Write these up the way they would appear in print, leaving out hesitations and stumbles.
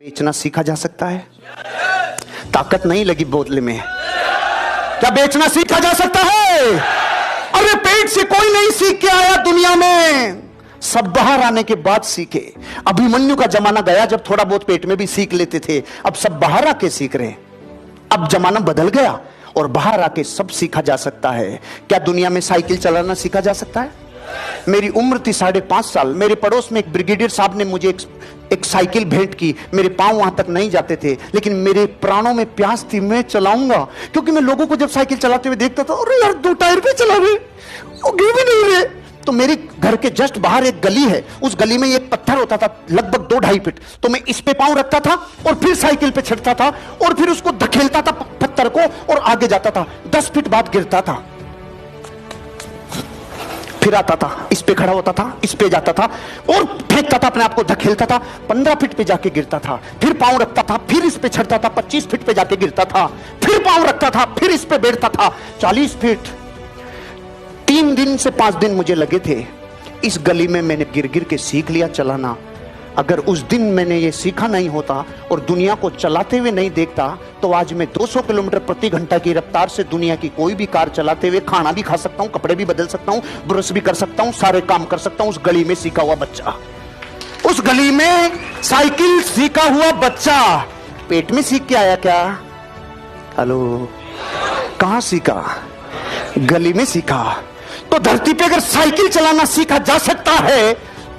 बेचना सीखा जा सकता है? ताकत नहीं लगी बोतल में, क्या बेचना सीखा जा सकता है? अरे पेट से कोई नहीं सीख के आया दुनिया में, सब बाहर आने के बाद सीखे। अभिमन्यु का जमाना गया जब थोड़ा बहुत पेट में भी सीख लेते थे, अब सब बाहर आके सीख रहे। अब जमाना बदल गया और बाहर आके सब सीखा जा सकता है। क्या दुनिया में साइकिल चलाना सीखा जा सकता है? मेरी उम्र थी 5.5 साल, मेरे पड़ोस में एक ब्रिगेडियर साहब ने मुझे एक साइकिल भेंट की। मेरे पांव वहां तक नहीं जाते थे, लेकिन मेरे प्राणों में प्यास थी, मैं चलाऊंगा। क्योंकि मैं लोगों को जब साइकिल चलाते हुए देखता था, अरे यार 2 टायर पे चला रहे, वो गिर भी नहीं रहे। तो मेरे घर के जस्ट बाहर एक गली है, उस गली में एक पत्थर होता था लगभग 2-2.5 फीट, तो मैं इस पे पांव रखता था और फिर साइकिल पे चढ़ता था और फिर उसको धकेलता था पत्थर को और आगे जाता था। 10 फीट बाद गिरता था, फिर आता था, इस पे खड़ा होता था, इस पे जाता था और फेंकता था, अपने आप को धकेलता था। 15 फीट पे जाके गिरता था, फिर पांव रखता था, फिर इस पे चढ़ता था, 25 फीट पे जाके गिरता था, फिर पांव रखता था, फिर इस पे बैठता था, 40 फीट। 3 दिन से 5 दिन मुझे लगे थे। इस गली में मैंने गिर गिर के सीख लिया चलाना। अगर उस दिन मैंने ये सीखा नहीं होता और दुनिया को चलाते हुए नहीं देखता, तो आज मैं 200 किलोमीटर प्रति घंटा की रफ्तार से दुनिया की कोई भी कार चलाते हुए खाना भी खा सकता हूं, कपड़े भी बदल सकता हूं, ब्रश भी कर सकता हूं, सारे काम कर सकता हूं। उस गली में सीखा हुआ बच्चा, उस गली में साइकिल सीखा हुआ बच्चा पेट में सीख के आया क्या? हेलो, कहां सीखा? गली में सीखा। तो धरती पे अगर साइकिल चलाना सीखा जा सकता है,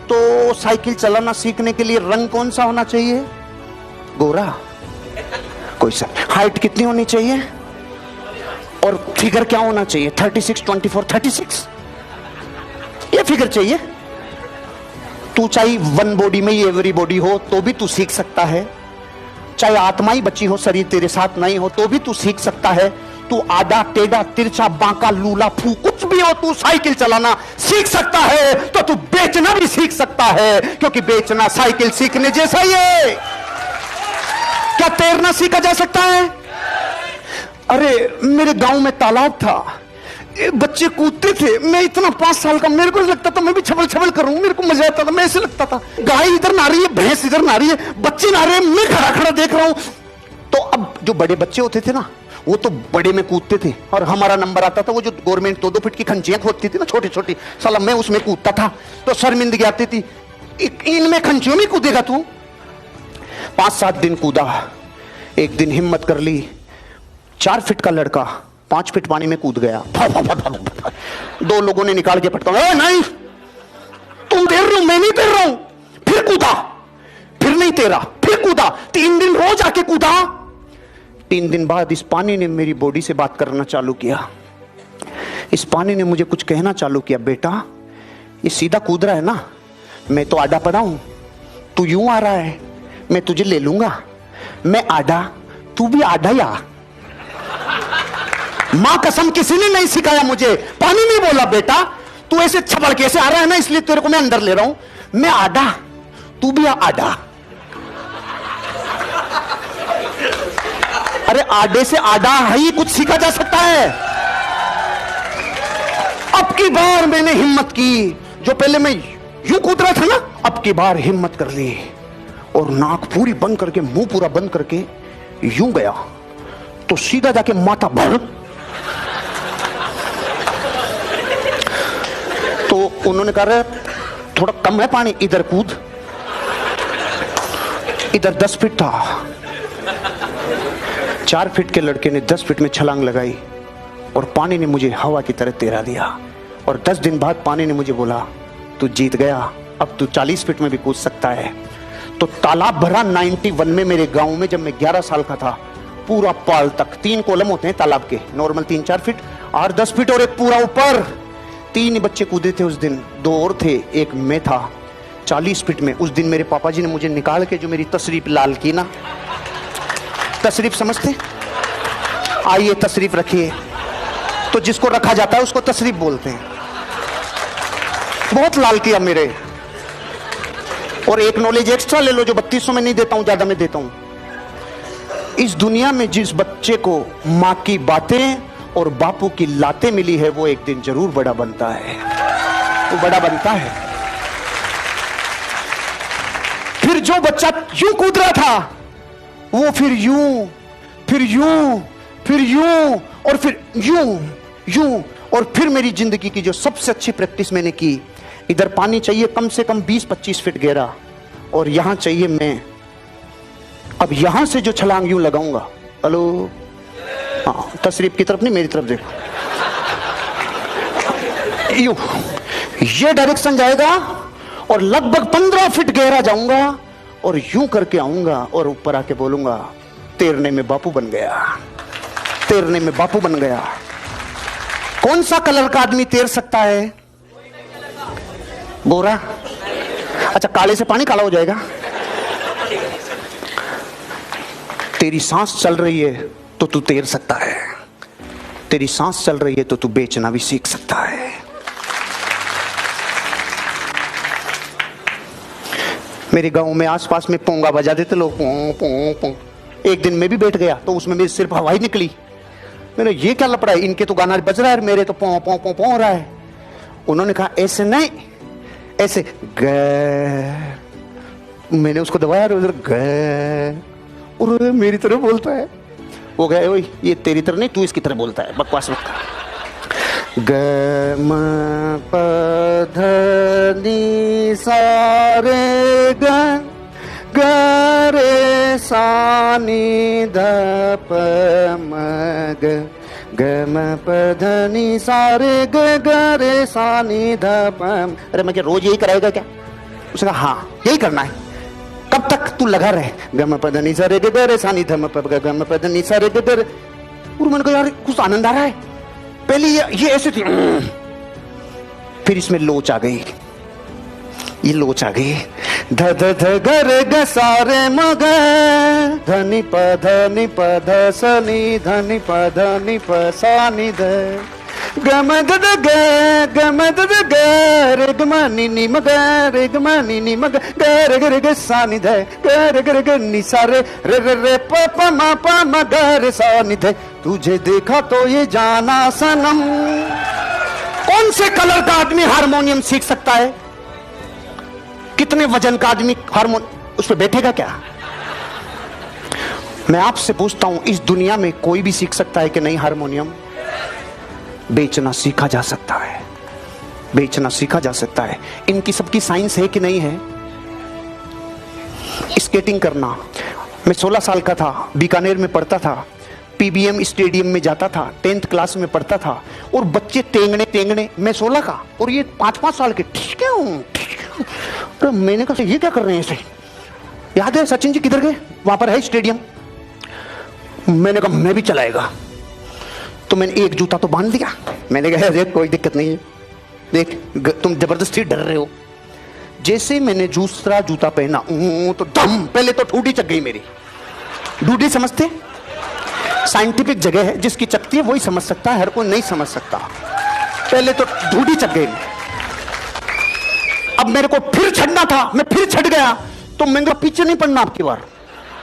तो साइकिल चलाना सीखने के लिए रंग कौन सा होना चाहिए? गोरा? कोई सा? हाइट कितनी होनी चाहिए? और फिगर क्या होना चाहिए? 36, 24, 36 ये फिगर चाहिए। तू चाहे 1 बॉडी में ही एवरी बॉडी हो तो भी तू सीख सकता है, चाहे आत्मा ही बची हो, शरीर तेरे साथ नहीं हो तो भी तू सीख सकता है। तू आधा टेढ़ा तिरछा बांका लूला फू कुछ भी हो, तू साइकिल चलाना सीख सकता है। तो तू बेचना भी सीख सकता है, क्योंकि बेचना साइकिल सीखने जैसा ही है। क्या तैरना सीखा जा सकता है? अरे मेरे गांव में तालाब था, बच्चे कूदते थे, मैं इतना 5 साल का, मेरे को लगता था मैं भी छबल छबल करूं, मेरे को मजा आता था। मैं ऐसे लगता था गाय इधर ना रही है, भैंस इधर ना रही है, बच्चे ना रहे, मैं खड़ा खड़ा देख रहा हूं। तो अब जो बड़े बच्चे होते थे ना, वो तो बड़े में कूदते थे और हमारा नंबर आता था। वो जो गवर्नमेंट 2-2 फीट की खंचियां खोदती थी ना, छोटी छोटी, साला मैं उसमें कूदता था, तो शर्मिंदगी आती थी। इनमें खंचियों में कूदेगा तू? 5-7 दिन कूदा। एक दिन हिम्मत कर ली, 4 फीट का लड़का 5 फीट पानी में कूद गया। 2 लोगों ने निकाल के पटका, नहीं तुम तैर रहे हो, मैं नहीं तैर रहा हूं। फिर कूदा, फिर नहीं तैरा, फिर कूदा। 3 दिन रोज आके कूदा। 3 दिन बाद इस पानी ने मेरी बॉडी से बात करना चालू किया। इस पानी ने मुझे कुछ कहना चालू किया, बेटा ये सीधा कूद रहा है ना, मैं तो आड़ा पड़ा हूं, तू यूं आ रहा है, मैं तुझे ले लूंगा। मैं आड़ा, तू भी आड़ा या? मां कसम किसी ने नहीं सिखाया मुझे। पानी नहीं बोला, बेटा तू ऐसे छबड़ के ऐसे आ रहा है ना, इसलिए तेरे को मैं अंदर ले रहा हूं। मैं आड़ा, तू भी आड़ा। अरे आडे से आडा ही कुछ सीखा जा सकता है। अब की बार मैंने हिम्मत की, जो पहले मैं यूं कूद रहा था ना, अब की बार हिम्मत कर ली और नाक पूरी बंद करके, मुंह पूरा बंद करके यूं गया, तो सीधा जाके माथा भर। तो उन्होंने कहा थोड़ा कम है पानी, इधर कूद। इधर 10 फीट था, 4 फीट के लड़के ने 10 फीट में छलांग लगाई और पानी ने मुझे हवा की तरह तैरा दिया। और 10 दिन बाद पानी ने मुझे बोला, तू जीत गया, अब तू 40 फीट में भी कूद सकता है। तो तालाब भरा 91 में मेरे गांव में, जब मैं 11 साल का था, पूरा पाल तक। 3 कॉलम होते हैं तालाब के, नॉर्मल 3-4 फीट, 8-10 फीट और एक पूरा ऊपर। 3 बच्चे कूदे थे उस दिन, 2 और थे, एक मैं था 40 फीट में। उस दिन मेरे पापा जी ने मुझे निकाल के जो मेरी तशरीफ लाल की ना, तशरीफ समझते? आइए तशरीफ रखिए। तो जिसको रखा जाता है उसको तशरीफ बोलते हैं। बहुत लाल किया मेरे। और एक नॉलेज एक्स्ट्रा ले लो, जो 3200 में नहीं देता हूं, ज्यादा में देता हूं। इस दुनिया में जिस बच्चे को मां की बातें और बापू की लातें मिली है, वो एक दिन जरूर बड़ा बनता है, वो बड़ा बनता है। फिर जो बच्चा यूं कूद रहा था वो फिर यूं, फिर यूं, फिर यूं और फिर यूं, यूं। और फिर मेरी जिंदगी की जो सबसे अच्छी प्रैक्टिस मैंने की, इधर पानी चाहिए कम से कम 20-25 फीट गहरा और यहां चाहिए मैं। अब यहां से जो छलांग यूं लगाऊंगा, हेलो, हाँ, तशरीफ की तरफ नहीं, मेरी तरफ देखो, यूं, ये डायरेक्शन जाएगा और लगभग 15 फीट गहरा जाऊंगा और यूं करके आऊंगा और ऊपर आके बोलूंगा, तैरने में बापू बन गया, तैरने में बापू बन गया। कौन सा कलर का आदमी तैर सकता है? गोरा? अच्छा, काले से पानी काला हो जाएगा। तेरी सांस चल रही है तो तू तैर सकता है, तेरी सांस चल रही है तो तू बेचना भी सीख सकता है। मेरे गांव में आसपास में पोंगा बजा देते लोग, पों पों पों। एक दिन मैं भी बैठ गया तो उसमें मेरी सिर्फ हवा ही निकली। मैंने ये क्या लपड़ा है, इनके तो गाना बज रहा है, मेरे तो पों पों पों पों हो रहा है। उन्होंने कहा ऐसे नहीं, ऐसे ग। मैंने उसको दबाया उधर ग, और मेरी तरह बोलता है। वो गए, ओए ये तेरी तरह नहीं, तू इसकी तरह बोलता है, बकवास मत कर। ग म प ध नि सा रे ग, ग रे सा नि ध प म ग, ग म प ध नि सा रे ग, ग रे सा नि ध प म। अरे मैं क्या रोज यही कराएगा क्या? उसने कहा हाँ यही करना है। कब तक तू लगा रहे? गम पद नि सा रे ग रे सा नि ध म प ग, गम पद नि सा रे ग रे। और मैंने कहा यार कुछ आनंद आ रहा है। पहले ये ऐसे थी, फिर इसमें लोच आ गई, ये लोच आ गई। ध ध ध ग रे ग सा रे म ग, ध नि प ध स नि ध नि प ध नि प सा नि ध, ग म द द ग, ग म द द ग, रे ग म नि नि म ग, रे ग म नि नि म ग, ग रे ग रे ग सा नि ध, ग रे ग रे ग नि सा रे, रे रे रे प प म ग रे सा नि ध। तुझे देखा तो ये जाना सनम। कौन से कलर का आदमी हारमोनियम सीख सकता है? कितने वजन का आदमी हारमोनियम उस पर बैठेगा क्या? मैं आपसे पूछता हूं, इस दुनिया में कोई भी सीख सकता है कि नहीं हारमोनियम? बेचना सीखा जा सकता है, बेचना सीखा जा सकता है। इनकी सबकी साइंस है कि नहीं है? स्केटिंग करना, मैं 16 साल का था, बीकानेर में पढ़ता था, पीबीएम स्टेडियम में जाता था, 10th क्लास में पढ़ता था, और बच्चे टेंगने टेंगने, मैं 16 का और ये 5-5 साल के, ठीक है। तो मैंने कहा ये क्या कर रहे हैं ऐसे? याद है सचिन जी किधर गए? वहां पर है स्टेडियम। मैंने कहा मैं भी चलाएगा, तो मैंने एक जूता तो बांध दिया। मैंने कहा देख कोई दिक्कत नहीं है, देख तुम जबरदस्ती डर रहे हो। जैसे मैंने दूसरा जूता पहना तो दम, पहले तो ठूडी चक गई मेरी। ठूडी समझते? साइंटिफिक जगह है, जिसकी चकती है वही समझ सकता है, हर कोई नहीं समझ सकता। पहले तो ठूडी चक गई। अब मेरे को फिर छड़ना था, मैं फिर छड़ गया, तो मैंने कहा पीछे नहीं पड़ना आपकी बार।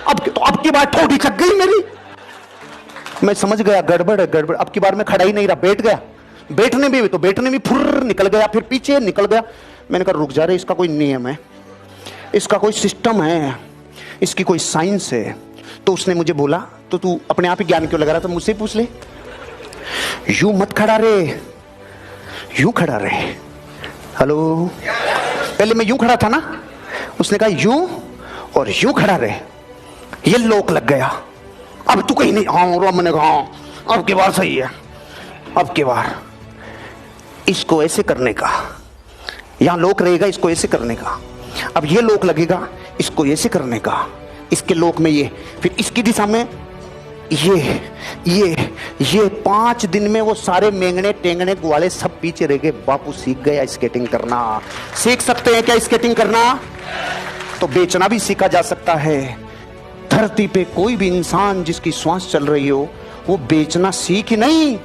अब की बार ठूडी चक गई मेरी। मैं समझ गया गड़बड़ है, गड़बड़। अब की बार मैं खड़ा ही नहीं रहा, बैठ गया। बैठने भी तो बैठने भी फुर्र निकल गया, फिर पीछे निकल गया। मैंने कहा रुक जा रे, इसका कोई नियम है, इसका कोई सिस्टम है, इसकी कोई साइंस है। तो उसने मुझे बोला, तो तू अपने आप ही ज्ञान क्यों लगा रहा था, मुझसे पूछ ले। यूं मत खड़ा रे, यूं खड़ा रे। हेलो, पहले मैं यूं खड़ा था ना, उसने कहा यूं और यूं खड़ा रे। ये लोक लग गया। अब तू कहीं नहीं, हाँ मैंने कहा हाँ अब की बार सही है, अब की बार इसको ऐसे करने का, यहां लोक रहेगा इसको ऐसे करने का, अब ये लोक लगेगा इसको ऐसे करने का, इसके लोक में ये, फिर इसकी दिशा में ये 5 दिन में वो सारे मेंगने टेंगने ग्वाले सब पीछे रह गए। बापू सीख गया स्केटिंग करना। सीख सकते हैं क्या स्केटिंग करना? तो बेचना भी सीखा जा सकता है। धरती पे कोई भी इंसान जिसकी श्वास चल रही हो, वो बेचना सीख ही नहीं,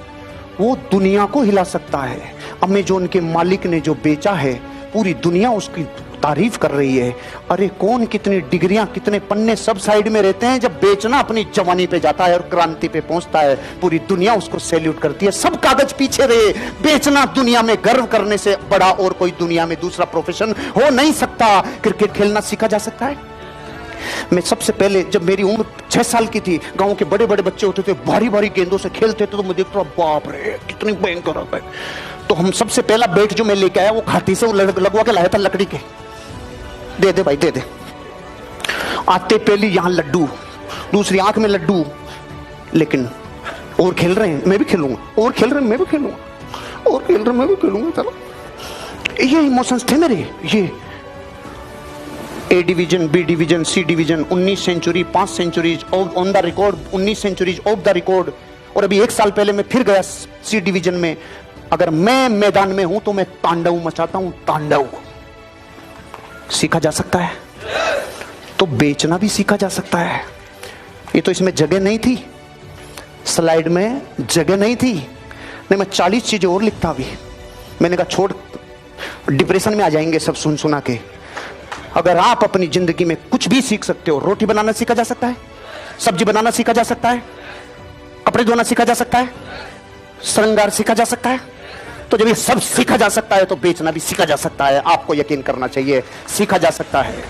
वो दुनिया को हिला सकता है। अमेज़न के मालिक ने जो बेचा है, पूरी दुनिया उसकी तारीफ कर रही है। अरे कौन कितनी डिग्रियां, कितने पन्ने सब साइड में रहते हैं, जब बेचना अपनी जवानी पे जाता है और क्रांति पे पहुंचता है, पूरी दुनिया उसको सैल्यूट करती है। सब कागज पीछे रहे, बेचना दुनिया में गर्व करने से बड़ा और कोई दुनिया में दूसरा प्रोफेशन हो नहीं सकता। क्रिकेट खेलना सीखा जा सकता है, मैं सबसे पहले, जब मेरी उम्र 6 साल की थी, गांव के बड़े बड़े बच्चे होते थे, भारी भारी गेंदों से खेलते थे, तो मैं देखता बाप रे कितनी भयंकर है। तो हम सबसे पहला बैट जो मैं लेके आया वो घाटी से लगवा के लाया था लकड़ी के। दे दे भाई दे दे। आते पहली यहां लड्डू, दूसरी आंख में लड्डू, लेकिन और खेल रहे हैं मैं भी खेलूंगा, और खेल रहे हैं मैं भी खेलूंगा, और खेल रहे हैं मैं भी खेलूंगा। चलो ये इमोशंस थे मेरे। ये A division, B division, C division, 19 century, 5 centuries on the record, 19 centuries off the record. और अभी 1 साल पहले मैं फिर गया सी डिवीजन में। अगर मैं मैदान में हूं तो मैं तांडव मचाता हूं, तांडव। सीखा जा सकता है तो बेचना भी सीखा जा सकता है। ये तो इसमें जगह नहीं थी, स्लाइड में जगह नहीं थी, नहीं मैं 40 चीजें और लिखता अभी। मैंने कहा छोड़, डिप्रेशन में आ जाएंगे सब सुन सुना के। अगर आप अपनी जिंदगी में कुछ भी सीख सकते हो, रोटी बनाना सीखा जा सकता है, सब्जी बनाना सीखा जा सकता है, कपड़े धोना सीखा जा सकता है, श्रृंगार सीखा जा सकता है, तो जब ये सब सीखा जा सकता है तो बेचना भी सीखा जा सकता है। आपको यकीन करना चाहिए, सीखा जा सकता है।